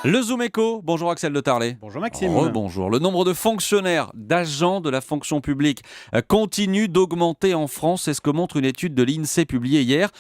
Le Zoom Echo, bonjour Axel de Tarlet. Bonjour Maxime. Rebonjour. Le nombre de fonctionnaires, d'agents de la fonction publique continue d'augmenter en France. C'est ce que montre une étude de l'INSEE publiée hier.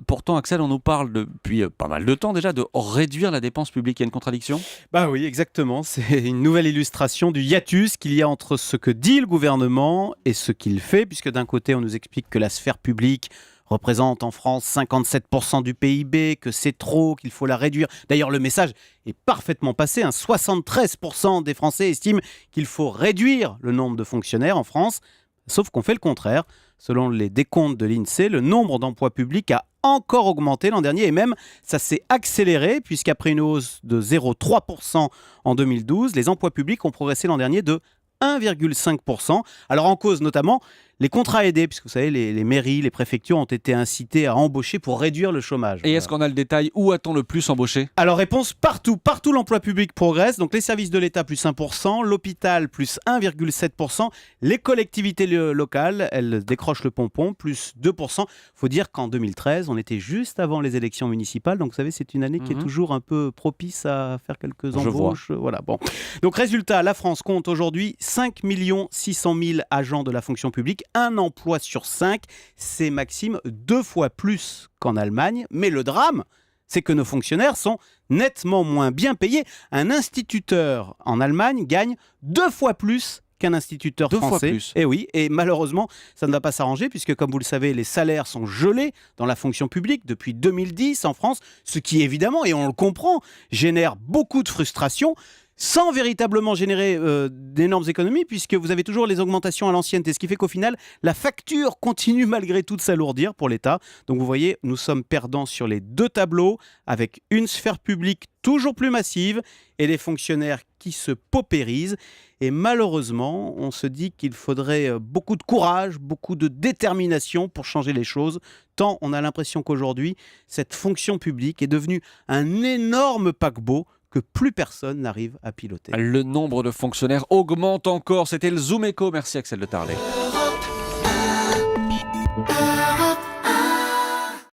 Pourtant, Axel, on nous parle depuis pas mal de temps déjà de réduire la dépense publique. Il y a une contradiction ? Bah oui, exactement. C'est une nouvelle illustration du hiatus qu'il y a entre ce que dit le gouvernement et ce qu'il fait, puisque d'un côté, on nous explique que la sphère publique représente en France 57% du PIB, que c'est trop, qu'il faut la réduire. D'ailleurs, le message est parfaitement passé. 73% des Français estiment qu'il faut réduire le nombre de fonctionnaires en France, sauf qu'on fait le contraire. Selon les décomptes de l'INSEE, le nombre d'emplois publics a encore augmenté l'an dernier et même ça s'est accéléré puisqu'après une hausse de 0,3% en 2012, les emplois publics ont progressé l'an dernier de 1,5%. Alors en cause notamment les contrats aidés, puisque vous savez, les mairies, les préfectures ont été incitées à embaucher pour réduire le chômage. Et est-ce qu'on a le détail ? Où a-t-on le plus embauché ? Alors réponse partout. Partout l'emploi public progresse. Donc les services de l'État plus 1%, l'hôpital plus 1,7%, les collectivités locales, elles décrochent le pompon, plus 2%. Faut dire qu'en 2013, on était juste avant les élections municipales. Donc vous savez, c'est une année qui est toujours un peu propice à faire quelques embauches. Voilà, bon. Donc résultat, la France compte aujourd'hui 5 600 000 agents de la fonction publique. Un emploi sur 5, c'est Maxime 2 fois plus qu'en Allemagne. Mais le drame, c'est que nos fonctionnaires sont nettement moins bien payés. Un instituteur en Allemagne gagne 2 fois plus qu'un instituteur français. 2 fois plus. Et oui, et malheureusement, ça ne va pas s'arranger puisque, comme vous le savez, les salaires sont gelés dans la fonction publique depuis 2010 en France, ce qui évidemment, et on le comprend, génère beaucoup de frustration, sans véritablement générer d'énormes économies, puisque vous avez toujours les augmentations à l'ancienneté, ce qui fait qu'au final, la facture continue malgré tout de s'alourdir pour l'État. Donc vous voyez, nous sommes perdants sur les deux tableaux, avec une sphère publique toujours plus massive et les fonctionnaires qui se paupérisent. Et malheureusement, on se dit qu'il faudrait beaucoup de courage, beaucoup de détermination pour changer les choses, tant on a l'impression qu'aujourd'hui, cette fonction publique est devenue un énorme paquebot que plus personne n'arrive à piloter. Le nombre de fonctionnaires augmente encore. C'était le Zoom Echo. Merci Axel de Tarlet.